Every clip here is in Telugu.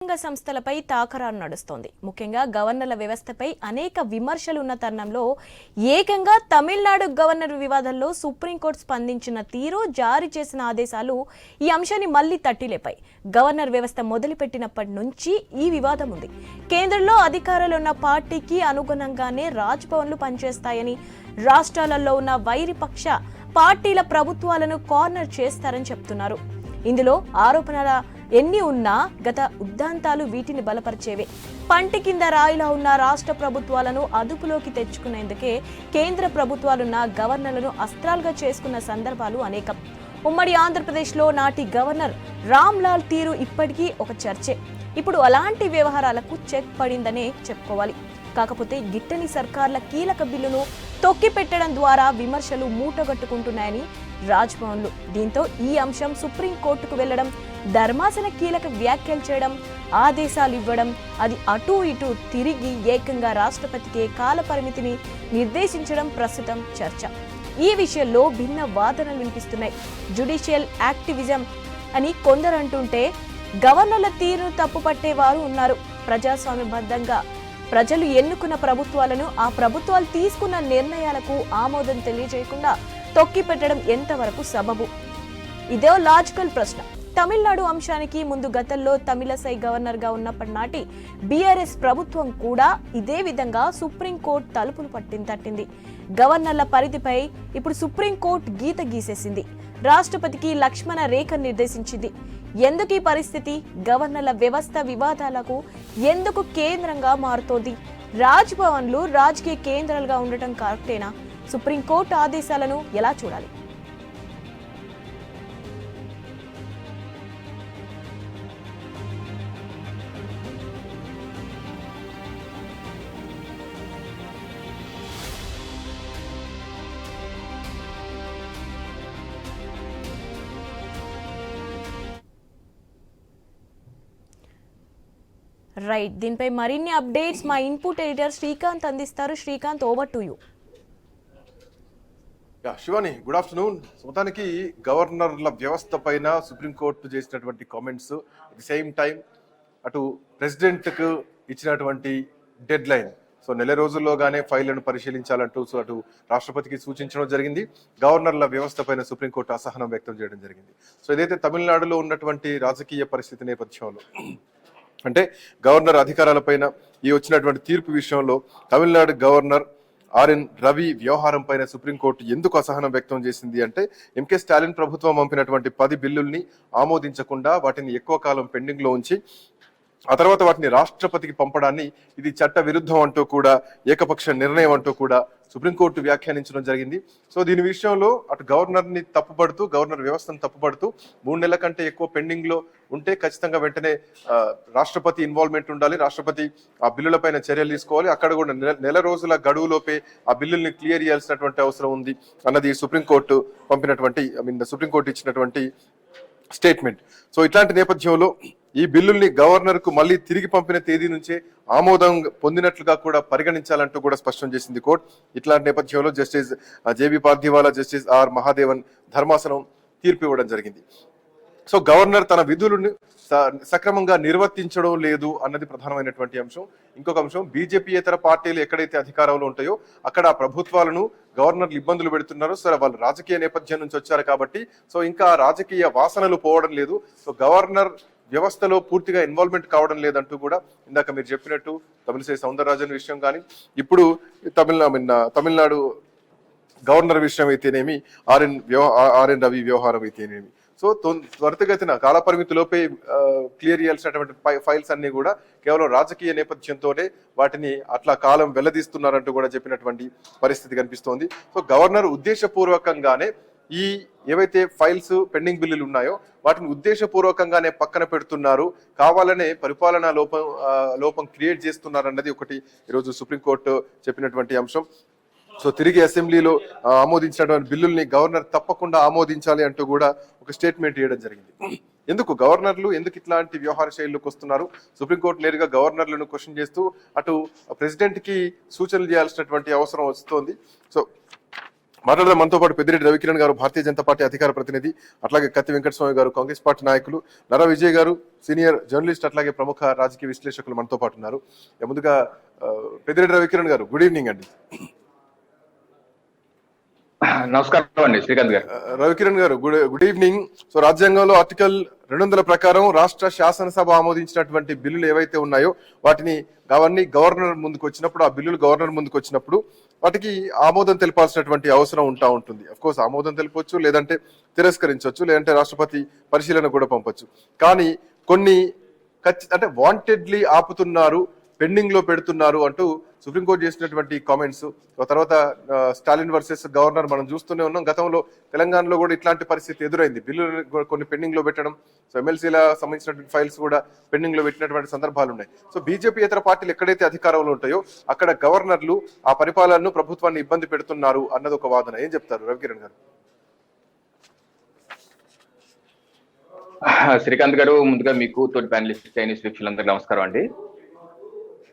సంస్థలపై తాకరారు నడుస్తోంది. ముఖ్యంగా గవర్నర్ల వ్యవస్థపై అనేక విమర్శలు ఉన్న తరుణంలో ఏకంగా తమిళనాడు గవర్నర్ వివాదంలో సుప్రీంకోర్టు స్పందించిన తీరు, జారీ చేసిన ఆదేశాలు ఈ అంశాన్ని మళ్లీ తట్టిలేపాయి. గవర్నర్ వ్యవస్థ మొదలుపెట్టినప్పటి నుంచి ఈ వివాదం ఉంది. కేంద్రంలో అధికారాలు ఉన్న పార్టీకి అనుగుణంగానే రాజ్భవన్లు పనిచేస్తాయని, రాష్ట్రాలలో ఉన్న వైరిపక్ష పార్టీల ప్రభుత్వాలను కార్నర్ చేస్తారని చెప్తున్నారు. ఇందులో ఆరోపణల ఎన్ని ఉన్నా గత ఉద్దాంతాలు వీటిని బలపరిచేవే. పంటి కింద రాయిలా ఉన్న రాష్ట్ర ప్రభుత్వాలను అదుపులోకి తెచ్చుకునేందుకే కేంద్ర ప్రభుత్వాలున్న గవర్నర్లను అస్త్రాలుగా చేసుకున్న సందర్భాలు అనేకం. ఉమ్మడి ఆంధ్రప్రదేశ్లో నాటి గవర్నర్ రామ్లాల్ తీరు ఇప్పటికీ ఒక చర్చే. ఇప్పుడు అలాంటి వ్యవహారాలకు చెక్ పడిందనే చెప్పుకోవాలి. కాకపోతే గిట్టని సర్కార్ల కీలక బిల్లును తొక్కిపెట్టడం ద్వారా విమర్శలు మూటగట్టుకుంటున్నాయని రాజ్భవన్లు. దీంతో ఈ అంశం సుప్రీంకోర్టుకు వెళ్లడం, ధర్మాసన కీలక వ్యాఖ్యలు చేయడం, ఆదేశాలు ఇవ్వడం, అది అటూ ఇటూ తిరిగి ఏకంగా రాష్ట్రపతికే కాల పరిమితిని నిర్దేశించడం ప్రస్తుతం చర్చ. ఈ విషయంలో భిన్న వాదనలు వినిపిస్తున్నాయి. జ్యుడిషియల్ యాక్టివిజం అని కొందరు అంటుంటే, గవర్నర్ల తీరును తప్పుపట్టేవారు ఉన్నారు. ప్రజాస్వామ్యబద్ధంగా ప్రజలు ఎన్నుకున్న ప్రభుత్వాలను, ఆ ప్రభుత్వాలు తీసుకున్న నిర్ణయాలకు ఆమోదం తెలియజేయకుండా తొక్కిపెట్టడం ఎంతవరకు సబబు? ఇదే లాజికల్ ప్రశ్న. తమిళనాడు అంశానికి ముందు గతంలో తమిళసై గవర్నర్గా ఉన్నప్పటి నాటి బీఆర్ఎస్ ప్రభుత్వం కూడా ఇదే విధంగా సుప్రీంకోర్టు తలుపులు తట్టింది. గవర్నర్ల పరిధిపై ఇప్పుడు సుప్రీంకోర్టు గీత గీసేసింది. రాష్ట్రపతికి లక్ష్మణ రేఖ నిర్దేశించింది. ఎందుకు ఈ పరిస్థితి? గవర్నర్ల వ్యవస్థ వివాదాలకు ఎందుకు కేంద్రంగా మారుతోంది? రాజ్భవన్లు రాజకీయ కేంద్రాలుగా ఉండటం కరెక్టేనా? సుప్రీంకోర్టు ఆదేశాలను ఎలా చూడాలి? రైట్, దీనిపై మరిన్ని అప్డేట్స్ మా ఇన్పుట్ ఎడిటర్ శ్రీకాంత్ అందిస్తారు. Srikanth, over to you. Shivani, good afternoon. మొత్తానికి గవర్నర్ల వ్యవస్థ పైన సుప్రీంకోర్టు చేసినటువంటి comments, at the same time అటు ప్రెసిడెంట్కు ఇచ్చినటువంటి డెడ్ లైన్, సో నెల రోజుల్లోగానే ఫైళ్లను పరిశీలించాలంటూ అటు రాష్ట్రపతికి సూచించడం జరిగింది. గవర్నర్ల వ్యవస్థ పైన సుప్రీంకోర్టు అసహనం వ్యక్తం చేయడం జరిగింది. సో ఇదైతే తమిళనాడులో ఉన్నటువంటి రాజకీయ పరిస్థితి నేపథ్యంలో, అంటే గవర్నర్ అధికారాలపైన ఈ వచ్చినటువంటి తీర్పు విషయంలో తమిళనాడు గవర్నర్ ఆర్ఎన్ రవి వ్యవహారం పైన సుప్రీంకోర్టు ఎందుకు అసహనం వ్యక్తం చేసింది అంటే, ఎంకే స్టాలిన్ ప్రభుత్వం పంపినటువంటి 10 బిల్లుల్ని ఆమోదించకుండా వాటిని ఎక్కువ కాలం పెండింగ్ లో ఉంచి ఆ తర్వాత వాటిని రాష్ట్రపతికి పంపడాన్ని ఇది చట్ట విరుద్ధం అంటూ కూడా, ఏకపక్ష నిర్ణయం అంటూ కూడా సుప్రీంకోర్టు వ్యాఖ్యానించడం జరిగింది. సో దీని విషయంలో అటు గవర్నర్ని తప్పుపడుతూ, గవర్నర్ వ్యవస్థను తప్పుపడుతూ 3 నెలల కంటే ఎక్కువ పెండింగ్ లో ఉంటే ఖచ్చితంగా వెంటనే రాష్ట్రపతి ఇన్వాల్వ్మెంట్ ఉండాలి, రాష్ట్రపతి ఆ బిల్లులపైన చర్యలు తీసుకోవాలి, అక్కడ కూడా నెల రోజుల గడువులోపే ఆ బిల్లుల్ని క్లియర్ చేయాల్సినటువంటి అవసరం ఉంది అన్నది సుప్రీంకోర్టు పంపినటువంటి, సుప్రీంకోర్టు ఇచ్చినటువంటి స్టేట్మెంట్. సో ఇట్లాంటి నేపథ్యంలో ఈ బిల్లుల్ని గవర్నర్ కు మళ్ళీ తిరిగి పంపిన తేదీ నుంచే ఆమోదం పొందినట్లుగా కూడా పరిగణించాలంటూ కూడా స్పష్టం చేసింది కోర్టు. ఇట్లాంటి నేపథ్యంలో justice JB Pardiwala, justice R Mahadevan ధర్మాసనం తీర్పు ఇవ్వడం జరిగింది. సో గవర్నర్ తన విధులను సక్రమంగా నిర్వర్తించడం లేదు అన్నది ప్రధానమైనటువంటి అంశం. ఇంకొక అంశం, బీజేపీయేతర పార్టీలు ఎక్కడైతే అధికారంలో ఉంటాయో అక్కడ ఆ ప్రభుత్వాలను గవర్నర్లు ఇబ్బందులు పెడుతున్నారు. సరే, వాళ్ళు రాజకీయ నేపథ్యం నుంచి వచ్చారు కాబట్టి సో ఇంకా రాజకీయ వాసనలు పోవడం లేదు. సో గవర్నర్ వ్యవస్థలో పూర్తిగా ఇన్వాల్వ్మెంట్ కావడం లేదంటూ కూడా ఇందాక మీరు చెప్పినట్టు తమిళిసై సౌందరరాజన్ విషయం కానీ, ఇప్పుడు తమిళనాడు గవర్నర్ విషయం అయితేనేమి, ఆర్ఎన్ రవి వ్యవహారం అయితేనేమి, సో త్వరితగతిన కాలపరిమితిలోపే క్లియర్ చేయాల్సినటువంటి ఫైల్స్ అన్ని కూడా కేవలం రాజకీయ నేపథ్యంతోనే వాటిని అట్లా కాలం వెల్లదీస్తున్నారంటూ కూడా చెప్పినటువంటి పరిస్థితి కనిపిస్తోంది. సో గవర్నర్ ఉద్దేశపూర్వకంగానే ఈ ఏవైతే ఫైల్స్ పెండింగ్ బిల్లులు ఉన్నాయో వాటిని ఉద్దేశపూర్వకంగానే పక్కన పెడుతున్నారు, కావాలనే పరిపాలనా లోపం క్రియేట్ చేస్తున్నారన్నది ఒకటి ఈరోజు సుప్రీంకోర్టు చెప్పినటువంటి అంశం. సో తిరిగి అసెంబ్లీలో ఆమోదించినటువంటి బిల్లుల్ని గవర్నర్ తప్పకుండా ఆమోదించాలి అంటూ కూడా ఒక స్టేట్మెంట్ ఇవ్వడం జరిగింది. ఎందుకు గవర్నర్లు ఎందుకు ఇట్లాంటి వ్యవహార శైలిలోకి వస్తున్నారు? సుప్రీంకోర్టు నేరుగా గవర్నర్లను క్వశ్చన్ చేస్తూ అటు ప్రెసిడెంట్ కి సూచనలు చేయాల్సినటువంటి అవసరం వస్తోంది. సో మాట్లాడదాం. మనతో పాటు పెద్దిరెడ్డి రవికిరణ్ గారు, భారతీయ జనతా పార్టీ అధికార ప్రతినిధి, అట్లాగే కత్తి వెంకటస్వామి గారు, కాంగ్రెస్ పార్టీ నాయకులు, నర విజయ్ గారు, సీనియర్ జర్నలిస్ట్, అట్లాగే ప్రముఖ రాజకీయ విశ్లేషకులు మనతో పాటు ఉన్నారు. ముందుగా పెద్దిరెడ్డి రవికిరణ్ గారు, గుడ్ ఈవినింగ్ అండి. నమస్కారం అండి శ్రీకాంత్ గారు. రవికిరణ్ గారు, గుడ్ ఈవినింగ్. సో రాజ్యాంగంలో ఆర్టికల్ 200 ప్రకారం రాష్ట్ర శాసనసభ ఆమోదించినటువంటి బిల్లులు ఏవైతే ఉన్నాయో వాటిని అవన్నీ గవర్నర్ ముందుకు వచ్చినప్పుడు, ఆ బిల్లులు గవర్నర్ ముందుకు వచ్చినప్పుడు వాటికి ఆమోదం తెలపాల్సినటువంటి అవసరం ఉంటుంది. అఫ్ కోర్స్ ఆమోదం తెలపొచ్చు, లేదంటే తిరస్కరించవచ్చు, లేదంటే రాష్ట్రపతి పరిశీలన కూడా పంపొచ్చు. కానీ కొన్ని అంటే వాంటెడ్లీ ఆపుతున్నారు, పెండింగ్ లో పెడుతున్నారు అంటూ సుప్రీంకోర్టు చేసినటువంటి కామెంట్స్, తర్వాత స్టాలిన్ వర్సెస్ గవర్నర్ మనం చూస్తూనే ఉన్నాం. గతంలో తెలంగాణలో కూడా ఇట్లాంటి పరిస్థితి ఎదురైంది. బిల్లులు కొన్ని పెండింగ్ లో పెట్టడం, సో ఎమ్మెల్సీల సంబంధించినటువంటి ఫైల్స్ కూడా పెండింగ్ లో పెట్టినటువంటి సందర్భాలు ఉన్నాయి. సో బీజేపీ ఇతర పార్టీలు ఎక్కడైతే అధికారంలో ఉంటాయో అక్కడ గవర్నర్లు ఆ పరిపాలనను, ప్రభుత్వాన్ని ఇబ్బంది పెడుతున్నారు అన్నది ఒక వాదన. ఏం చెప్తారు రవికిరణ్ గారు? శ్రీకాంత్ గారు, ముందుగా మీకు తోటి ప్యానలిస్ట్ చైనీస్ వీక్షకులందరికీ నమస్కారం అండి.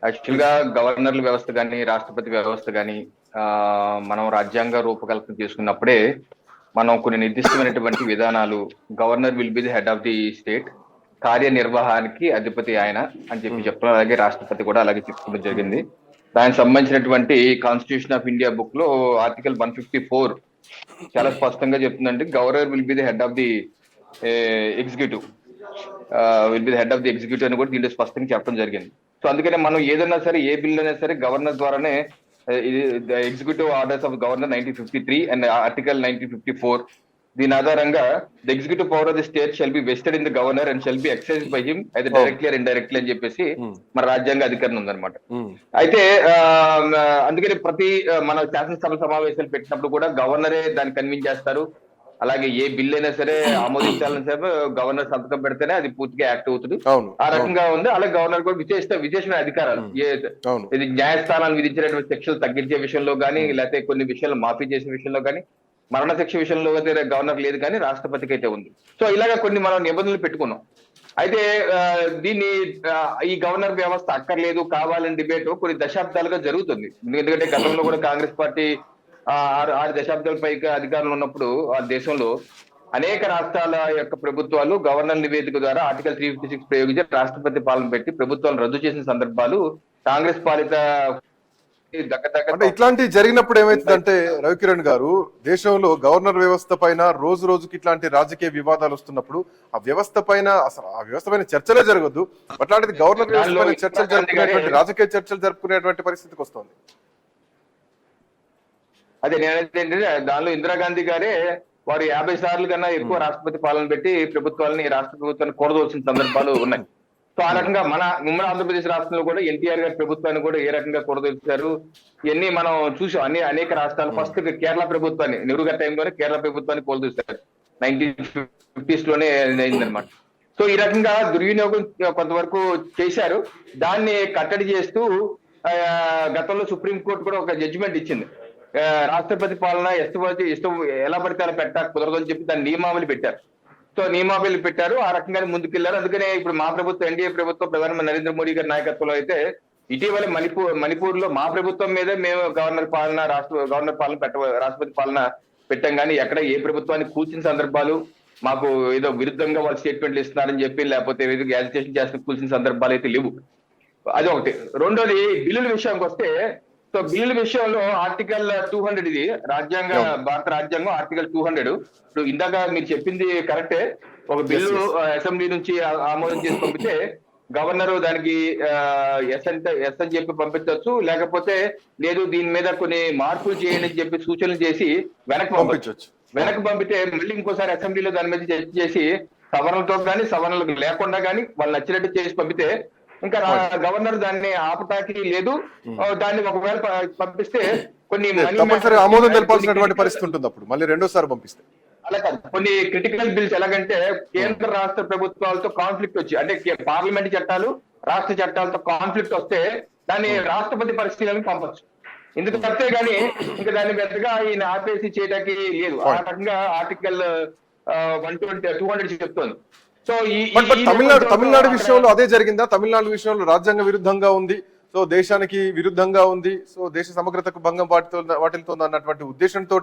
యాక్చువల్ గా గవర్నర్ల వ్యవస్థ కానీ, రాష్ట్రపతి వ్యవస్థ కానీ మనం రాజ్యాంగ రూపకల్పన చేసుకున్నప్పుడే మనం కొన్ని నిర్దిష్టమైనటువంటి విధానాలు, governor will be the head of the state, కార్యనిర్వహణకి అధిపతి ఆయన అని చెప్తున్నారు. అలాగే రాష్ట్రపతి కూడా అలాగే చెప్పుకోవడం జరిగింది. దానికి సంబంధించినటువంటి కాన్స్టిట్యూషన్ ఆఫ్ ఇండియా బుక్ లో ఆర్టికల్ 154 చాలా స్పష్టంగా చెప్తుందండి, governor will be the head of the executive, will be the head of the executive అని కూడా దీంట్లో స్పష్టంగా చెప్పడం జరిగింది. సో అందుకనే మనం ఏదైనా సరే, ఏ బిల్ అయినా సరే గవర్నర్ ద్వారానే, ఇది executive orders of governor 1953 and article 1954, దీని ఆధారంగా the executive power of the state shall be vested in the governor and shall be excised by him అయితే డైరెక్ట్లీ ఆర్ ఇండైరెక్ట్లీ అని చెప్పేసి మన రాజ్యాంగ అధికారం ఉందన్నమాట. అయితే అందుకని ప్రతి మన శాసనసభ సమావేశాలు పెట్టినప్పుడు కూడా గవర్నరే దాన్ని కన్విన్స్ చేస్తారు. అలాగే ఏ బిల్ అయినా సరే ఆమోదించాలని సరే గవర్నర్ సంతకం పెడితేనే అది పూర్తిగా యాక్ట్ అవుతుంది. ఆ రకంగా ఉంది. అలాగే గవర్నర్ కూడా విశేషమైన అధికారాలు, ఇది న్యాయస్థానాలు విధించినటువంటి శిక్షలు తగ్గించే విషయంలో కానీ, లేకపోతే కొన్ని విషయాలు మాఫీ చేసే విషయంలో కానీ, మరణ శిక్ష విషయంలో అయితే గవర్నర్ లేదు, కానీ రాష్ట్రపతికి అయితే ఉంది. సో ఇలాగా కొన్ని మనం నిబంధనలు పెట్టుకున్నాం. అయితే దీన్ని ఈ గవర్నర్ వ్యవస్థ అక్కర్లేదు, కావాలని డిబేట్ కొన్ని దశాబ్దాలుగా జరుగుతుంది. ఎందుకంటే గతంలో కూడా కాంగ్రెస్ పార్టీ 6 దశాబ్దాల పైగా అధికారంలో ఉన్నప్పుడు ఆ దేశంలో అనేక రాష్ట్రాల యొక్క ప్రభుత్వాలు గవర్నర్ నివేదిక ద్వారా ఆర్టికల్ 356 ప్రయోగించి రాష్ట్రపతి పాలన పెట్టి ప్రభుత్వాలను రద్దు చేసిన సందర్భాలు కాంగ్రెస్ పాలిత అంటే ఇట్లాంటి జరిగినప్పుడు ఏమైతుందంటే రవికిరణ్ గారు, దేశంలో గవర్నర్ వ్యవస్థ పైన రోజు రోజుకి ఇట్లాంటి రాజకీయ వివాదాలు వస్తున్నప్పుడు ఆ వ్యవస్థ పైన అసలు ఆ వ్యవస్థ పైన చర్చలే జరగద్దు, అట్లాంటిది గవర్నర్ వ్యవస్థ పైన చర్చలు జరుపుకునేటువంటి, రాజకీయ చర్చలు జరుపుకునేటువంటి పరిస్థితికి వస్తుంది. అదే నేనైతే దానిలో ఇందిరాగాంధీ గారే వారు 50 సార్లు కన్నా ఎక్కువ రాష్ట్రపతి పాలన పెట్టి రాష్ట్ర ప్రభుత్వాన్ని కూడదోల్సిన సందర్భాలు ఉన్నాయి. సో ఆ రకంగా మన ఉమ్మడి ఆంధ్రప్రదేశ్ రాష్ట్రంలో కూడా ఎన్టీఆర్ గారి ప్రభుత్వాన్ని కూడా ఏ రకంగా కూడదోల్చారు ఇవన్నీ మనం చూసాం. అనేక రాష్ట్రాలు ఫస్ట్ కేరళ ప్రభుత్వాన్ని, నెహ్రూ గారి టైంలోనే కేరళ ప్రభుత్వాన్ని కూడదోశారు, 1950s లోనే అయిందనమాట. సో ఈ రకంగా దుర్వినియోగం కొంతవరకు చేశారు. దాన్ని కట్టడి చేస్తూ గతంలో సుప్రీంకోర్టు కూడా ఒక జడ్జిమెంట్ ఇచ్చింది, రాష్ట్రపతి పాలన ఇష్టం ఎలా పడితే అలా కుదరదు అని చెప్పి దాని నియమావళి పెట్టారు. సో నియమావళి పెట్టారు, ఆ రకంగానే ముందుకెళ్లారు. అందుకనే ఇప్పుడు మా ప్రభుత్వం, ఎన్డీఏ ప్రభుత్వం, ప్రధానమంత్రి నరేంద్ర మోడీ గారి నాయకత్వంలో అయితే ఇటీవల మణిపూర్ లో మా ప్రభుత్వం మీదే మేము గవర్నర్ పాలన రాష్ట్రపతి పాలన పెట్టాం. కానీ ఎక్కడ ఏ ప్రభుత్వాన్ని కూల్చిన సందర్భాలు, మాకు ఏదో విరుద్ధంగా వాళ్ళు స్టేట్మెంట్లు ఇస్తున్నారని చెప్పి, లేకపోతే ఏదో యాజిటేషన్ చేసిన కూల్చిన సందర్భాలు అయితే లేవు. అది ఒకటి. రెండోది, బిల్లుల విషయానికి వస్తే, సో బిల్లుల విషయంలో ఆర్టికల్ 200, ఇది భారత రాజ్యాంగం ఆర్టికల్ 200. ఇప్పుడు ఇందాక మీరు చెప్పింది కరెక్టే. ఒక బిల్లు అసెంబ్లీ నుంచి ఆమోదం చేసి పంపితే గవర్నర్ దానికి ఎస్ అని చెప్పి పంపించవచ్చు, లేకపోతే లేదు దీని మీద కొన్ని మార్పులు చేయండి అని చెప్పి సూచనలు చేసి వెనక్కి పంపించవచ్చు. వెనక్కి పంపితే మళ్ళీ ఇంకోసారి అసెంబ్లీలో దాని మీద చర్చ చేసి సవరణలతో కానీ సవరణలకు లేకుండా కానీ వాళ్ళు నచ్చినట్టు చేసి పంపితే ఇంకా గవర్నర్ దాన్ని ఆపటానికి లేదు. దాన్ని ఒకవేళ పంపిస్తే కొన్ని ఆమోదం తెలపాల్సినటువంటి పరిస్థితి ఉంటుంది, అప్పుడు మళ్ళీ రెండోసారి పంపిస్తే. అలా కాదు, కొన్ని క్రిటికల్ బిల్స్ ఎలాగంటే కేంద్ర రాష్ట్ర ప్రభుత్వాలతో కాన్ఫ్లిక్ట్ వచ్చి, అంటే పార్లమెంట్ చట్టాలు రాష్ట్ర చట్టాలతో కాన్ఫ్లిక్ట్ వస్తే దాన్ని రాష్ట్రపతి పరిశీలనకు పంపచ్చు. ఎందుకు తప్పే గానీ ఇంకా దాన్ని పెద్దగా ఈయన ఆపేసి చేయడానికి లేదు. ఆ రకంగా ఆర్టికల్ 200 చెప్తోంది. సో తమిళనాడు విషయంలో అదే జరిగిందా? తమిళనాడు విషయంలో రాజ్యాంగ విరుద్ధంగా ఉంది, సో దేశానికి విరుద్ధంగా ఉంది, సో దేశ సమగ్రతకు భంగం వాటిల్తోంది అన్నటువంటి ఉద్దేశంతో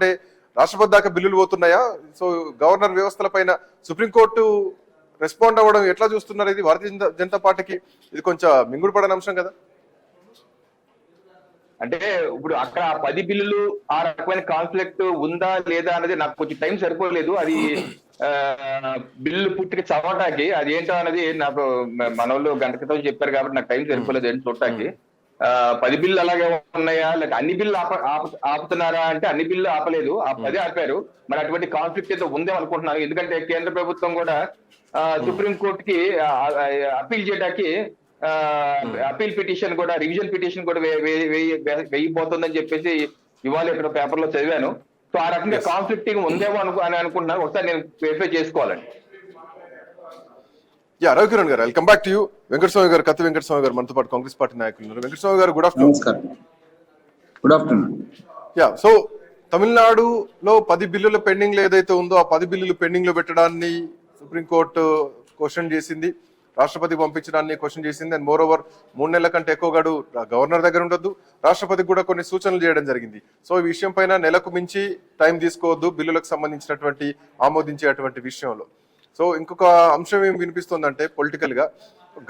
రాష్ట్రపతి దాకా బిల్లులు పోతున్నాయా? సో గవర్నర్ వ్యవస్థల పైన సుప్రీంకోర్టు రెస్పాండ్ అవ్వడం ఎట్లా చూస్తున్నారు? ఇది భారతీయ జనతా పార్టీకి ఇది కొంచెం మింగుడు పడని అంశం కదా. అంటే ఇప్పుడు అక్కడ 10 బిల్లులు ఆ రకమైన కాన్ఫ్లిక్ట్ ఉందా లేదా అనేది నాకు కొంచెం టైం సరిపోలేదు. అది బిల్లు పుట్టికి చదవటానికి అది ఏంటో అనేది నాకు మన వాళ్ళు గంట క్రితం చెప్పారు కాబట్టి నాకు టైం సరిపోలేదు ఏంటి చూడటానికి. 10 బిల్లు అలాగే ఉన్నాయా లేక అన్ని బిల్లు ఆపుతున్నారా అంటే అన్ని బిల్లు ఆపలేదు, ఆ 10 ఆపారు. మరి అటువంటి కాన్ఫ్లిక్ట్ ఏదో ఉందేమో అనుకుంటున్నాను. ఎందుకంటే కేంద్ర ప్రభుత్వం కూడా సుప్రీం కోర్టుకి అప్పీల్ చేయడానికి అప్పీల్ పిటిషన్ కూడా రివిజన్ పిటిషన్ కూడా వేయబోతుందని చెప్పేసి ఇవాళ ఇక్కడ పేపర్ లో చదివాను. సో ఆ రకంగా కాన్ఫ్లిక్టింగ్ ఉందేమో అని అనుకుంటున్నాను. ఒకసారి నేను వెరిఫై చేసుకోవాలండి. రవికిరణ్ గారు, welcome back to you. Venkataswamy గారు, కత్తి వెంకటస్వామి గారు మనతో పాటు కాంగ్రెస్ పార్టీ నాయకులు ఉన్నారు. వెంకటస్వామి గారు, good afternoon. Good afternoon. So తమిళనాడులో 10 బిల్లుల పెండింగ్ లో ఏదైతే ఉందో ఆ 10 బిల్లులు పెండింగ్ లో పెట్టడాన్ని సుప్రీంకోర్టు క్వశ్చన్ చేసింది, రాష్ట్రపతికి పంపించడాన్ని క్వశ్చన్ చేసింది. అండ్ మోర్ ఓవర్ 3 నెలల కంటే ఎక్కువ గడు గవర్నర్ దగ్గర ఉండొద్దు, రాష్ట్రపతికి కూడా కొన్ని సూచనలు చేయడం జరిగింది. సో ఈ విషయం పైన నెలకు మించి టైం తీసుకోవద్దు బిల్లులకు సంబంధించినటువంటి ఆమోదించేటువంటి విషయంలో. సో ఇంకొక అంశం ఏం వినిపిస్తుందంటే పొలిటికల్ గా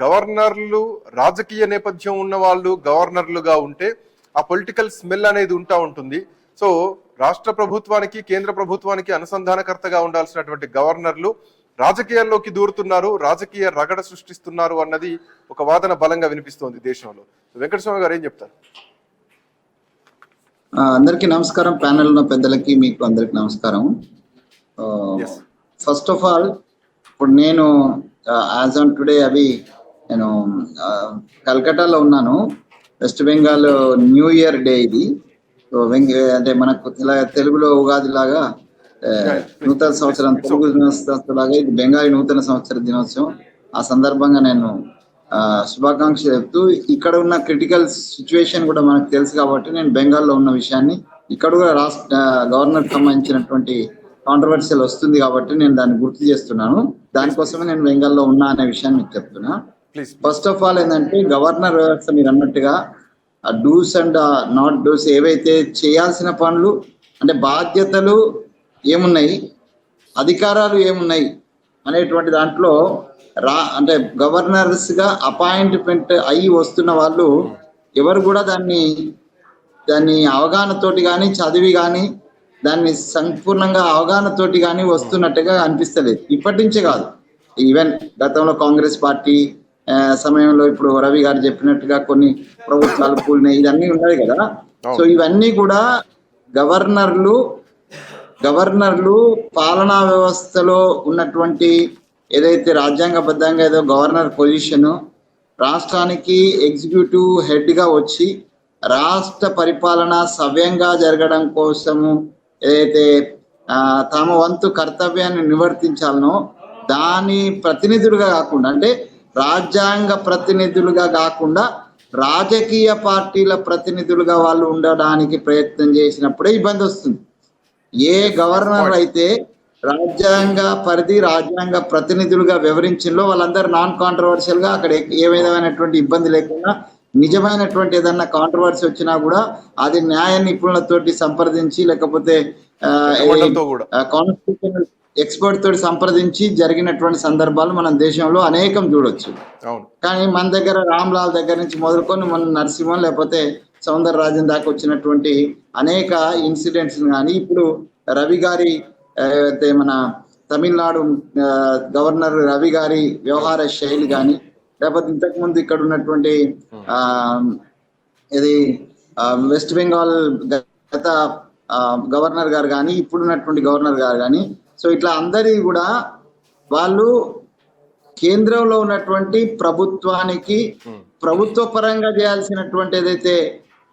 గవర్నర్లు రాజకీయ నేపథ్యం ఉన్న వాళ్ళు గవర్నర్లుగా ఉంటే ఆ పొలిటికల్ స్మెల్ అనేది ఉంటుంది. సో రాష్ట్ర ప్రభుత్వానికి కేంద్ర ప్రభుత్వానికి అనుసంధానకర్తగా ఉండాల్సినటువంటి గవర్నర్లు రాజకీయాల్లోకి దూరుతున్నారు, రాజకీయ రగడ సృష్టిస్తున్నారు అన్నది ఒక వాదన బలంగా వినిపిస్తోంది దేశంలో. వెంకటస్వామి గారు ఏం చెప్తారు? అందరికీ నమస్కారం, ప్యానెల్ ఉన్న పెద్దలకి మీకు అందరికి నమస్కారం. ఫస్ట్ ఆఫ్ ఆల్ ఇప్పుడు నేను యాజ్ ఆన్ టుడే నేను కల్కటాలో ఉన్నాను. West Bengal new year day ఇది. అంటే మనకు ఇలా తెలుగులో ఉగాది లాగా నూతన సంవత్సరం, తెలుగు లాగా ఇది బెంగాలీ నూతన సంవత్సర దినోత్సవం. ఆ సందర్భంగా నేను శుభాకాంక్షలు చెప్తూ, ఇక్కడ ఉన్న క్రిటికల్ సిచ్యువేషన్ కూడా మనకు తెలుసు కాబట్టి నేను బెంగాల్లో ఉన్న విషయాన్ని, ఇక్కడ కూడా గవర్నర్ సంబంధించినటువంటి కాంట్రవర్షియల్ వస్తుంది కాబట్టి నేను దాన్ని గుర్తు చేస్తున్నాను. దానికోసమే నేను బెంగాల్లో ఉన్నా అనే విషయాన్ని మీకు చెప్తున్నా. ఫస్ట్ ఆఫ్ ఆల్ ఏంటంటే గవర్నర్ వ్యవస్థ మీరు అన్నట్టుగా డూస్ అండ్ నాట్ డూస్ ఏవైతే చేయాల్సిన పనులు అంటే బాధ్యతలు ఏమున్నాయి, అధికారాలు ఏమున్నాయి అనేటువంటి దాంట్లో అంటే గవర్నర్స్ గా అపాయింట్మెంట్ అయ్యి వస్తున్న వాళ్ళు ఎవరు కూడా దాన్ని అవగాహనతోటి కానీ చదివి కానీ దాన్ని సంపూర్ణంగా అవగాహనతోటి కానీ వస్తున్నట్టుగా అనిపిస్తలేదు. ఇప్పటి నుంచే కాదు, ఈవెన్ గతంలో కాంగ్రెస్ పార్టీ సమయంలో ఇప్పుడు రవి గారు చెప్పినట్టుగా కొన్ని ప్రభుత్వాలు కూలినాయి, ఇవన్నీ ఉన్నాయి కదా. సో ఇవన్నీ కూడా గవర్నర్లు పాలనా వ్యవస్థలో ఉన్నటువంటి ఏదైతే రాజ్యాంగబద్ధంగా ఏదో గవర్నర్ పొజిషన్ రాష్ట్రానికి ఎగ్జిక్యూటివ్ హెడ్ గా వచ్చి రాష్ట్ర పరిపాలన సవ్యంగా జరగడం కోసము ఏదైతే తమ వంతు కర్తవ్యాన్ని నిర్వర్తించాలనో దాని ప్రతినిధులుగా కాకుండా, అంటే రాజ్యాంగ ప్రతినిధులుగా కాకుండా రాజకీయ పార్టీల ప్రతినిధులుగా వాళ్ళు ఉండడానికి ప్రయత్నం చేసినప్పుడే ఇబ్బంది వస్తుంది. ఏ గవర్నర్ అయితే రాజ్యాంగ పరిధి రాజ్యాంగ ప్రతినిధులుగా వివరించిందో వాళ్ళందరూ నాన్ కాంట్రవర్షియల్ గా అక్కడ ఏ విధమైనటువంటి ఇబ్బంది లేకుండా నిజమైనటువంటి ఏదన్నా కాంట్రవర్సీ వచ్చినా కూడా అది న్యాయ నిపుణులతోటి సంప్రదించి లేకపోతే కాన్స్టిట్యూషనల్ ఎక్స్పర్ట్ తోటి సంప్రదించి జరిగినటువంటి సందర్భాలు మనం దేశంలో అనేకం చూడొచ్చు. కానీ మన దగ్గర రామ్లాల్ దగ్గర నుంచి మొదలుకొని మన నరసింహన్ లేకపోతే సౌందరరాజన్ దాకా వచ్చినటువంటి అనేక ఇన్సిడెంట్స్ కానీ ఇప్పుడు రవి గారి మన తమిళనాడు గవర్నర్ రవి గారి వ్యవహార శైలి కానీ లేకపోతే ఇంతకు ముందు ఇక్కడ ఉన్నటువంటి ఇది వెస్ట్ బెంగాల్ గత గవర్నర్ గారు కానీ ఇప్పుడున్నటువంటి గవర్నర్ గారు కానీ, సో ఇట్లా అందరి కూడా వాళ్ళు కేంద్రంలో ఉన్నటువంటి ప్రభుత్వానికి ప్రభుత్వ పరంగా చేయాల్సినటువంటి ఏదైతే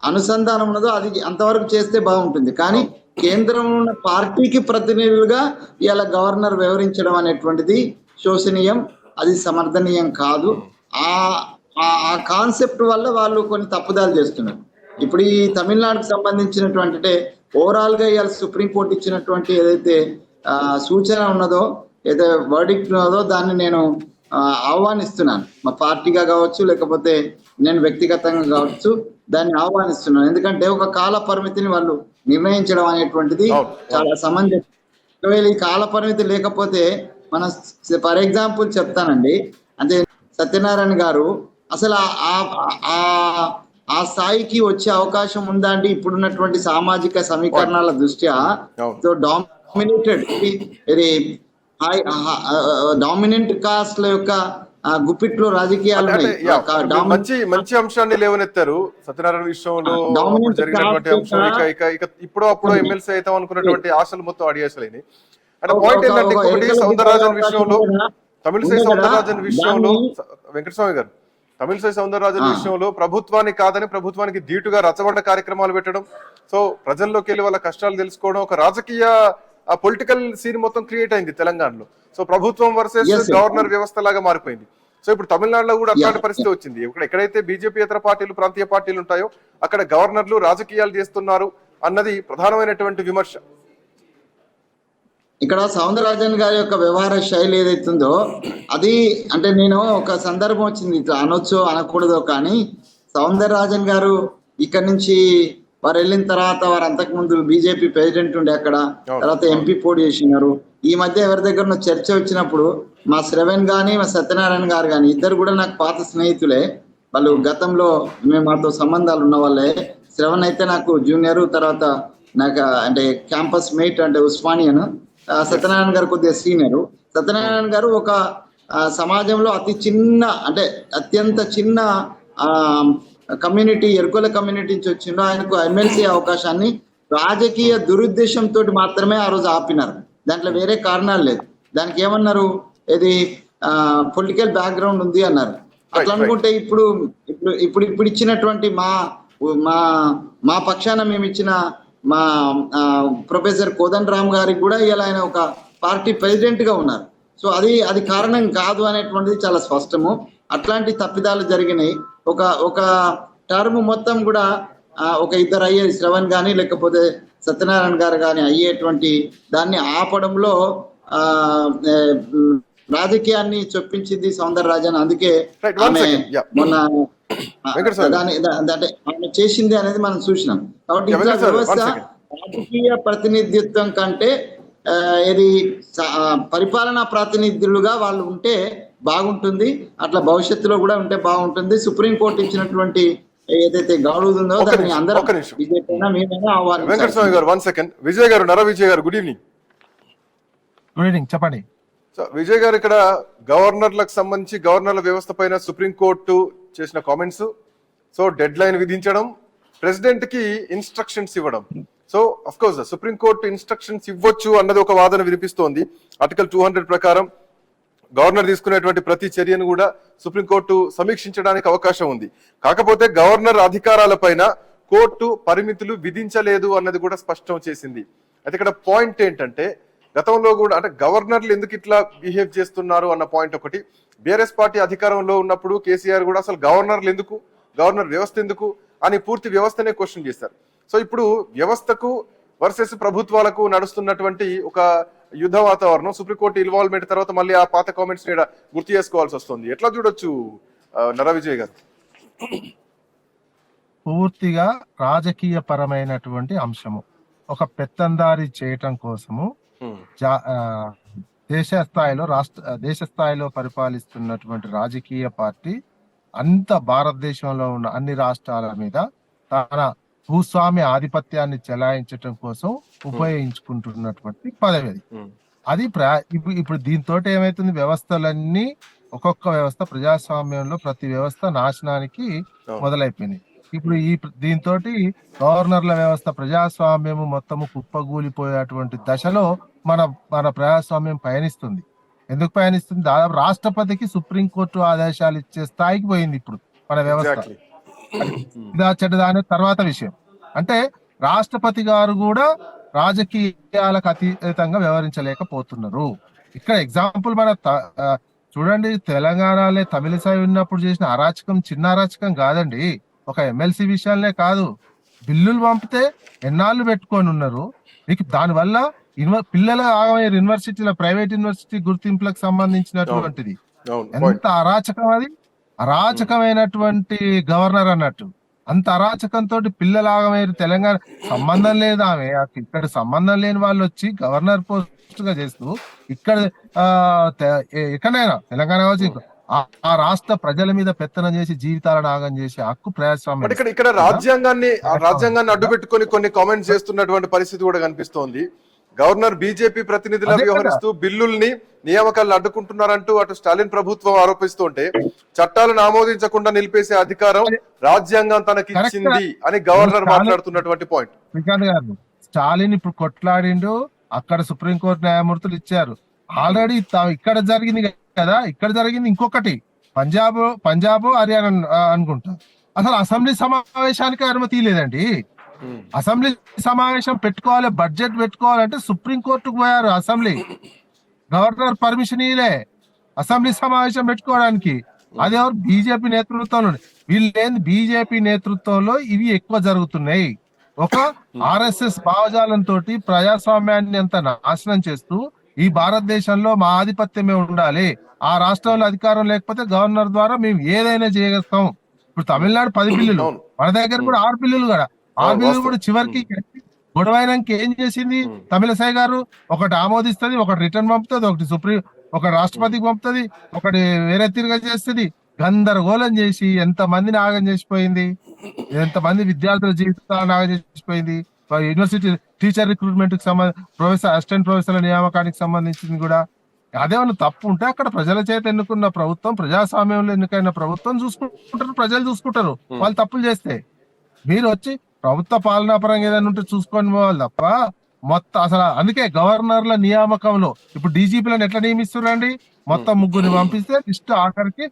అనుసంధానం ఉన్నదో అది అంతవరకు చేస్తే బాగుంటుంది. కానీ కేంద్రంలో ఉన్న పార్టీకి ప్రతినిధులుగా ఇలా గవర్నర్ వ్యవహరించడం అనేటువంటిది శోచనీయం, అది సమర్థనీయం కాదు. ఆ కాన్సెప్ట్ వల్ల వాళ్ళు కొన్ని తప్పుదాలు చేస్తున్నారు. ఇప్పుడు ఈ తమిళనాడుకు సంబంధించినటువంటి అంటే ఓవరాల్ గా ఇవాళ సుప్రీంకోర్టు ఇచ్చినటువంటి ఏదైతే సూచన ఉన్నదో ఏదైతే వర్డిక్ట్ ఉన్నదో దాన్ని నేను ఆహ్వానిస్తున్నాను. మా పార్టీగా కావచ్చు లేకపోతే నేను వ్యక్తిగతంగా కావచ్చు దాన్ని ఆహ్వానిస్తున్నాను. ఎందుకంటే ఒక కాల పరిమితిని వాళ్ళు నిర్ణయించడం అనేటువంటిది చాలా సమంజసం. ఒకవేళ ఈ కాల పరిమితి లేకపోతే మన ఫర్ ఎగ్జాంపుల్ చెప్తానండి, అంటే సత్యనారాయణ గారు అసలు ఆ స్థాయికి వచ్చే అవకాశం ఉందా అంటే ఇప్పుడున్నటువంటి సామాజిక సమీకరణాల దృష్ట్యా డామినేటెడ్ డామినెంట్ కాస్ట్ల యొక్క గుప్పిట్లో రాజకీయాలు మంచి అంశాన్ని లేవనెత్తారు సత్యనారాయణ విషయంలో జరిగినటువంటి అంశం. ఇక ఇప్పుడు అప్పుడు ఎమ్మెల్సీ అవుతాం అనుకున్నటువంటి ఆశలు మొత్తం అడిగేసలేని. అంటే పాయింట్ ఏంటంటే ఇంకొకటి సౌందరరాజన్ విషయంలో, తమిళసై సౌందరరాజన్ విషయంలో, వెంకటస్వామి గారు తమిళసై సౌందరరాజన్ విషయంలో ప్రభుత్వానికి కాదని ప్రభుత్వానికి ధీటుగా రచ్చబండ కార్యక్రమాలు పెట్టడం, సో ప్రజల్లోకి వెళ్ళి వాళ్ళ కష్టాలు తెలుసుకోవడం, ఒక రాజకీయ పొలిటికల్ సీన్ మొత్తం క్రియేట్ అయింది తెలంగాణలో. సో ప్రభుత్వం వర్సెస్ గవర్నర్ వ్యవస్థ లాగా మారిపోయింది. సో ఇప్పుడు తమిళనాడులో కూడా అట్లాంటి పరిస్థితి వచ్చింది. ఎక్కడైతే బీజేపీ ఇతర పార్టీలు, ప్రాంతీయ పార్టీలు ఉంటాయో అక్కడ గవర్నర్లు రాజకీయాలు చేస్తున్నారు అన్నది ప్రధానమైనటువంటి విమర్శ. ఇక్కడ సౌందరరాజన్ గారి యొక్క వ్యవహార శైలి ఏదైతుందో అది, అంటే నేను ఒక సందర్భం వచ్చింది, ఇట్లా అనొచ్చో అనకూడదో కానీ, సౌందరరాజన్ గారు ఇక్కడ నుంచి వారు వెళ్ళిన తర్వాత వారు అంతకుముందు బీజేపీ ప్రెసిడెంట్ ఉండే అక్కడ, తర్వాత ఎంపీ పోటీ చేసినారు. ఈ మధ్య ఎవరి దగ్గర చర్చ వచ్చినప్పుడు మా శ్రవణ్ గాని మా సత్యనారాయణ గారు కానీ ఇద్దరు కూడా నాకు పాత స్నేహితులే. వాళ్ళు గతంలో మేము మాతో సంబంధాలు ఉన్న వాళ్ళే. శ్రవణ్ అయితే నాకు జూనియర్, తర్వాత నాకు అంటే క్యాంపస్ మేట్ అంటే ఉస్మానియన్. సత్యనారాయణ గారు కొద్దిగా సీనియర్. సత్యనారాయణ గారు ఒక సమాజంలో అతి చిన్న, అంటే అత్యంత చిన్న కమ్యూనిటీ, ఎరుకోల కమ్యూనిటీ నుంచి వచ్చిండో ఆయనకు ఎమ్మెల్సీ అవకాశాన్ని రాజకీయ దురుద్దేశంతో మాత్రమే ఆ రోజు ఆపినారు. దాంట్లో వేరే కారణాలు లేదు. దానికి ఏమన్నారు, ఇది పొలిటికల్ బ్యాక్గ్రౌండ్ ఉంది అన్నారు. అట్లా అనుకుంటే ఇప్పుడు ఇచ్చినటువంటి మా పక్షాన మేము ఇచ్చిన మా ప్రొఫెసర్ కోదండరామ్ గారికి కూడా ఇలా ఆయన ఒక పార్టీ ప్రెసిడెంట్ గా ఉన్నారు. సో అది కారణం కాదు అనేటువంటిది చాలా స్పష్టము. అట్లాంటి తప్పిదాలు జరిగినాయి. ఒక టర్మ్ మొత్తం కూడా ఒక ఇద్దరు అయ్యే శ్రవణ్ కానీ లేకపోతే సత్యనారాయణ గారు కానీ అయ్యేటువంటి దాన్ని ఆపడంలో రాజకీయాన్ని చొప్పించింది సౌందరరాజన్. అందుకే ఆమె మొన్న ఆమె చేసింది అనేది మనం చూసినాం. కాబట్టి వ్యవస్థ రాజకీయ ప్రాతినిధ్యత్వం కంటే ఇది పరిపాలనా ప్రాతినిధ్యులుగా వాళ్ళు ఉంటే బాగుంటుంది. అట్లా భవిష్యత్తులో కూడా ఉంటే బాగుంటుంది. సుప్రీంకోర్టు ఇచ్చినటువంటి ఏదైతే గౌరవం ఉందో దాన్ని అందరం బీజేపీ మేమైనా ఆహ్వానించాలి. వెంకటస్వామి గారు 1 సెకండ్. విజయ్ గారు, నర విజయ్ గారు, గుడ్ ఈవినింగ్. గుడ్ ఈవినింగ్, చెప్పండి. సో విజయ్ గారు, ఇక్కడ గవర్నర్లకు సంబంధించి గవర్నర్ల వ్యవస్థ పైన సుప్రీంకోర్టు చేసిన కామెంట్స్, సో డెడ్ లైన్ విధించడం, ప్రెసిడెంట్ కి ఇన్స్ట్రక్షన్స్ ఇవ్వడం. So of course supreme court instructions ఇవ్వచ్చు అన్నది ఒక వాదన వినిపిస్తోంది. ఆర్టికల్ 200 ప్రకారం గవర్నర్ తీసుకునేటువంటి ప్రతి చర్యను కూడా సుప్రీంకోర్టు సమీక్షించడానికి అవకాశం ఉంది. కాకపోతే గవర్నర్ అధికారాల పైన కోర్టు పరిమితులు విధించలేదు అన్నది కూడా స్పష్టం చేసింది. అయితే ఇక్కడ పాయింట్ ఏంటంటే, గతంలో కూడా అంటే గవర్నర్లు ఎందుకు ఇట్లా బిహేవ్ చేస్తున్నారు అన్న పాయింట్ ఒకటి. బీఆర్ఎస్ పార్టీ అధికారంలో ఉన్నప్పుడు కేసీఆర్ కూడా అసలు గవర్నర్లు ఎందుకు, గవర్నర్ వ్యవస్థ ఎందుకు అని పూర్తి వ్యవస్థనే క్వశ్చన్ చేశారు. సో ఇప్పుడు వ్యవస్థకు వర్సెస్ ప్రభుత్వాలకు నడుస్తున్నటువంటి ఒక యుద్ధ వాతావరణం, సుప్రీంకోర్టు ఇన్వాల్వ్మెంట్ తర్వాత మళ్ళీ ఆ పాత కామెంట్స్ గుర్తు చేసుకోవాల్సి వస్తుంది. ఎట్లా చూడొచ్చు నర విజయ్ గారు? పూర్తిగా రాజకీయ పరమైనటువంటి అంశము, ఒక పెత్తందారి చేయటం కోసము దేశ స్థాయిలో పరిపాలిస్తున్నటువంటి రాజకీయ పార్టీ అంత భారతదేశంలో ఉన్న అన్ని రాష్ట్రాల మీద తన భూస్వామ్య ఆధిపత్యాన్ని చెలాయించటం కోసం ఉపయోగించుకుంటున్నటువంటి పదవి అది. ఇప్పుడు దీంతో ఏమైతుంది, వ్యవస్థలన్నీ ఒక్కొక్క వ్యవస్థ ప్రజాస్వామ్యంలో ప్రతి వ్యవస్థ నాశనానికి మొదలైపోయినాయి. ఇప్పుడు దీంతో గవర్నర్ల వ్యవస్థ ప్రజాస్వామ్యము మొత్తము కుప్పగూలిపోయేటువంటి దశలో మన ప్రజాస్వామ్యం పయనిస్తుంది. ఎందుకు పయనిస్తుంది? దాదాపు రాష్ట్రపతికి సుప్రీంకోర్టు ఆదేశాలు ఇచ్చే స్థాయికి పోయింది ఇప్పుడు మన వ్యవస్థ. దాని తర్వాత విషయం అంటే రాష్ట్రపతి గారు కూడా రాజకీయాలకు అతీతంగా వ్యవహరించలేకపోతున్నారు. ఇక్కడ ఎగ్జాంపుల్ మన చూడండి, తెలంగాణలో తమిళసై ఉన్నప్పుడు చేసిన అరాచకం చిన్న అరాచకం కాదండి. ఒక ఎమ్మెల్సీ విషయాలనే కాదు, బిల్లులు పంపితే ఎన్నాళ్ళు పెట్టుకొని ఉన్నారు. మీకు దానివల్ల పిల్లల ఆగమయ్యారు. యూనివర్సిటీల ప్రైవేట్ యూనివర్సిటీ గుర్తింపులకు సంబంధించినటువంటిది ఎంత అరాచకం, అది అరాచకమైనటువంటి గవర్నర్ అన్నట్టు. అంత అరాచకంతో పిల్లలాగా తెలంగాణ సంబంధం లేదు ఆమె, ఇక్కడ సంబంధం లేని వాళ్ళు వచ్చి గవర్నర్ పోస్ట్ గా చేస్తూ ఇక్కడ ఎక్కడైనా తెలంగాణ కావచ్చు, ఆ రాష్ట్ర ప్రజల మీద పెత్తనం చేసి జీవితాలను ఆగం చేసి హక్కు బట్ ప్రజాస్వామ్యం ఇక్కడ రాజ్యాంగాన్ని అడ్డు పెట్టుకొని కొన్ని కామెంట్స్ చేస్తున్నటువంటి పరిస్థితి కూడా కనిపిస్తోంది. గవర్నర్ బీజేపీ ప్రతినిధిలా అదే కదా. వ్యవహరిస్తూ బిల్లుల్ని నియామకాలను అడ్డుకుంటున్నారంటూ అటు స్టాలిన్ ప్రభుత్వం ఆరోపిస్తుంటే చట్టాలను ఆమోదించకుండా నిలిపేసే అధికారం రాజ్యాంగం తనకి ఇచ్చింది అని గవర్నర్ మాట్లాడుతున్నటువంటి పాయింట్. శ్రీకాంత్ గారు, స్టాలిన్ ఇప్పుడు కొట్లాడిండు, అక్కడ సుప్రీంకోర్టు న్యాయమూర్తులు ఇచ్చారు. ఆల్రెడీ ఇక్కడ జరిగింది కదా, ఇక్కడ జరిగింది ఇంకొకటి పంజాబ్ హర్యానా అనుకుంటా, అసలు అసెంబ్లీ సమావేశానికి అనుమతి లేదండి. అసెంబ్లీ సమావేశం పెట్టుకోవాలి, బడ్జెట్ పెట్టుకోవాలంటే సుప్రీంకోర్టుకు పోయారు. అసెంబ్లీ గవర్నర్ పర్మిషన్ ఇలే అసెంబ్లీ సమావేశం పెట్టుకోవడానికి. అది ఎవరు? బీజేపీ నేతృత్వంలో. వీళ్ళేంది బీజేపీ నేతృత్వంలో ఇవి ఎక్కువ జరుగుతున్నాయి. ఒక ఆర్ఎస్ఎస్ భావజాలంతో ప్రజాస్వామ్యాన్ని అంత నాశనం చేస్తూ ఈ భారతదేశంలో మా ఆధిపత్యమే ఉండాలి, ఆ రాష్ట్రంలో అధికారం లేకపోతే గవర్నర్ ద్వారా మేము ఏదైనా చేయగలుగుతాం. ఇప్పుడు తమిళనాడు 10 బిల్లులు, మన దగ్గర కూడా 6 బిల్లులు కూడా, 6 బిల్లులు కూడా చివరికి గొడవైనాక ఏం చేసింది తమిళసై గారు? ఒకటి ఆమోదిస్తుంది, ఒకటి రిటర్న్ పంపుతుంది, ఒకటి రాష్ట్రపతికి పంపుతుంది, ఒకటి వేరే తిరిగా చేస్తుంది. గందరగోళం చేసి ఎంత మందిని ఆగం చేసిపోయింది, ఎంతమంది విద్యార్థుల జీవితాలను ఆగం చేసిపోయింది. యూనివర్సిటీ టీచర్ రిక్రూట్మెంట్ కి సంబంధించి అసిస్టెంట్ ప్రొఫెసర్ల నియామకానికి సంబంధించింది కూడా. అదేమన్నా తప్పు ఉంటే అక్కడ ప్రజల చేత ఎన్నుకున్న ప్రభుత్వం, ప్రజాస్వామ్యంలో ఎన్నికైన ప్రభుత్వం చూసుకుంటారు, ప్రజలు చూసుకుంటారు వాళ్ళు తప్పులు చేస్తే. మీరు వచ్చి ప్రభుత్వ పాలనాపరంగా ఏదైనా ఉంటే చూసుకొని పోవాలి తప్ప మొత్తం అసలు. అందుకే గవర్నర్ల నియామకంలో ఇప్పుడు డీజీపీలను ఎట్లా నియమిస్తున్నారండి? మొత్తం 3 పంపిస్తే లిస్ట్ ఆఖరికి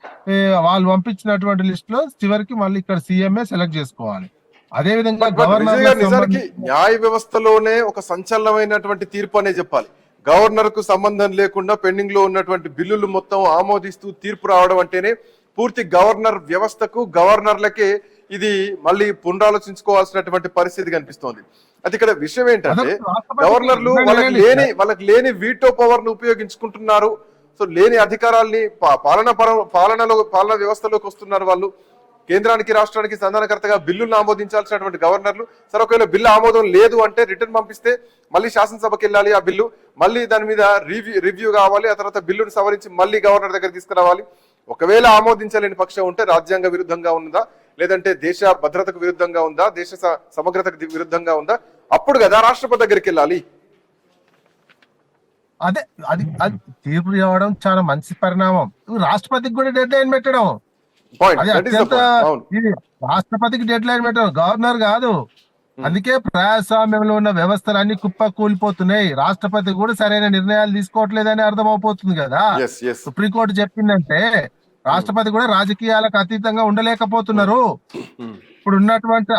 వాళ్ళు పంపించినటువంటి లిస్ట్ లో చివరికి మళ్ళీ ఇక్కడ సీఎంఏ సెలెక్ట్ చేసుకోవాలి. అదే విధంగా విజయ్ గారు, నిజానికి న్యాయ వ్యవస్థలోనే ఒక సంచలనమైనటువంటి తీర్పు అనే చెప్పాలి. గవర్నర్ కు సంబంధం లేకుండా పెండింగ్ లో ఉన్నటువంటి బిల్లులు మొత్తం ఆమోదిస్తూ తీర్పు రావడం అంటేనే పూర్తి గవర్నర్ వ్యవస్థకు, గవర్నర్లకే ఇది మళ్ళీ పునరాలోచించుకోవాల్సినటువంటి పరిస్థితి కనిపిస్తోంది. అయితే ఇక్కడ విషయం ఏంటంటే గవర్నర్లు వాళ్ళకి లేని వీటో పవర్ ను ఉపయోగించుకుంటున్నారు. సో లేని అధికారాల్ని పాలనా వ్యవస్థలోకి వస్తున్నారు వాళ్ళు. కేంద్రానికి రాష్ట్రానికి సంధానకర్తగా బిల్లులను ఆమోదించాల్సినటువంటి గవర్నర్లు సరే ఒకవేళ బిల్లు ఆమోదం లేదు అంటే రిటర్న్ పంపిస్తే మళ్ళీ శాసనసభకి వెళ్ళాలి ఆ బిల్లు, మళ్ళీ దాని మీద రివ్యూ కావాలి, ఆ తర్వాత బిల్లును సవరించి మళ్ళీ గవర్నర్ దగ్గర తీసుకురావాలి. ఒకవేళ ఆమోదించలేని పక్షం ఉంటే రాజ్యాంగ విరుద్ధంగా ఉన్నదా, లేదంటే దేశ భద్రతకు విరుద్ధంగా ఉందా, దేశ సమగ్రతకు విరుద్ధంగా ఉందా, అప్పుడు కదా రాష్ట్రపతి దగ్గరికి వెళ్ళాలి. అదే అది తీర్పు ఇవ్వడం చాలా మంచి పరిణామం. రాష్ట్రపతికి కూడా డెడ్ లైన్ పెట్టడం, అది అత్యంత ఇది. రాష్ట్రపతికి డెడ్ లైన్ పెట్టడం, గవర్నర్ కాదు. అందుకే ప్రజాస్వామ్యంలో ఉన్న వ్యవస్థలు అన్ని కుప్ప కూలిపోతున్నాయి. రాష్ట్రపతి కూడా సరైన నిర్ణయాలు తీసుకోవట్లేదని అర్థమైపోతుంది కదా. సుప్రీంకోర్టు చెప్పిందంటే రాష్ట్రపతి కూడా రాజకీయాలకు అతీతంగా ఉండలేకపోతున్నారు ఇప్పుడు ఉన్నటువంటి.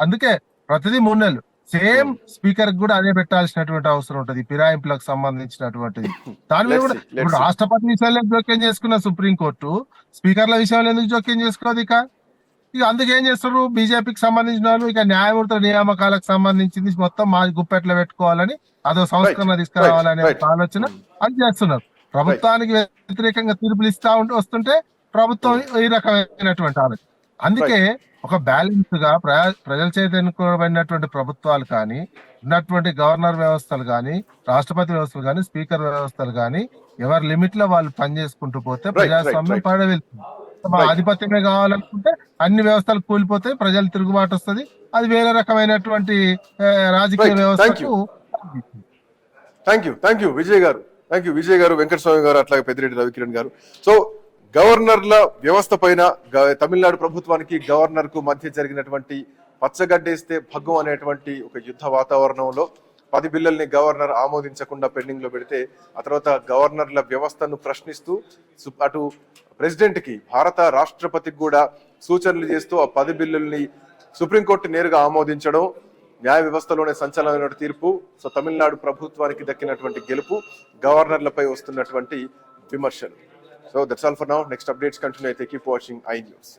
అందుకే ప్రతిదీ 3 నెలలు సేమ్ స్పీకర్ కూడా అదే పెట్టాల్సినటువంటి అవసరం ఉంటది, ఫిరాయింపులకు సంబంధించినటువంటిది. దాని మీద కూడా ఇప్పుడు రాష్ట్రపతి విషయాల్లో జోక్యం చేసుకున్న సుప్రీంకోర్టు స్పీకర్ల విషయంలో ఎందుకు జోక్యం చేసుకోదు? ఇక అందుకే ఏం చేస్తారు, బీజేపీకి సంబంధించిన వాళ్ళు ఇక న్యాయమూర్తుల నియామకాలకు సంబంధించింది మొత్తం మా గుప్పెట్లో పెట్టుకోవాలని, అదో సంస్కరణ తీసుకురావాలనే ఆలోచన అది చేస్తున్నారు. ప్రభుత్వానికి వ్యతిరేకంగా తీర్పులు ఇస్తా వస్తుంటే ప్రభుత్వం ఈ రకమైనటువంటి ఆలోచన. అందుకే ఒక బ్యాలెన్స్ గా ప్రజల చేత ఎన్నుకోబడినటువంటి ప్రభుత్వాలు కానీ, ఉన్నటువంటి గవర్నర్ వ్యవస్థలు కానీ, రాష్ట్రపతి వ్యవస్థలు కానీ, స్పీకర్ వ్యవస్థలు కానీ ఎవరి లిమిట్ లో వాళ్ళు పనిచేసుకుంటూ పోతే ప్రజాస్వామ్యం పడవెళ్తుంది. ఆధిపత్యమే కావాలనుకుంటే అన్ని వ్యవస్థలు కూలిపోతే ప్రజలు తిరుగుబాటు వస్తుంది. అది వేరే రకమైనటువంటి రాజకీయ వ్యవస్థకు. థ్యాంక్ యూ విజయ్ గారు, వెంకటస్వామి గారు, అట్లాగే పెద్దిరెడ్డి రవికిరణ్ గారు. సో గవర్నర్ల వ్యవస్థ పైన తమిళనాడు ప్రభుత్వానికి గవర్నర్ కు మధ్య జరిగినటువంటి పచ్చగడ్డేస్తే భగ్గం అనేటువంటి ఒక యుద్ధ వాతావరణంలో 10 బిల్లుల్ని గవర్నర్ ఆమోదించకుండా పెండింగ్ లో పెడితే ఆ తర్వాత గవర్నర్ల వ్యవస్థను ప్రశ్నిస్తూ అటు ప్రెసిడెంట్ కి, భారత రాష్ట్రపతికి కూడా సూచనలు చేస్తూ ఆ 10 బిల్లుల్ని సుప్రీంకోర్టు నేరుగా ఆమోదించడం న్యాయ వ్యవస్థలోనే సంచలనమైన తీర్పు. సో తమిళనాడు ప్రభుత్వానికి దక్కినటువంటి గెలుపు, గవర్నర్లపై వస్తున్నటువంటి విమర్శలు. So that's all for now. Next updates continue. Keep watching iNews.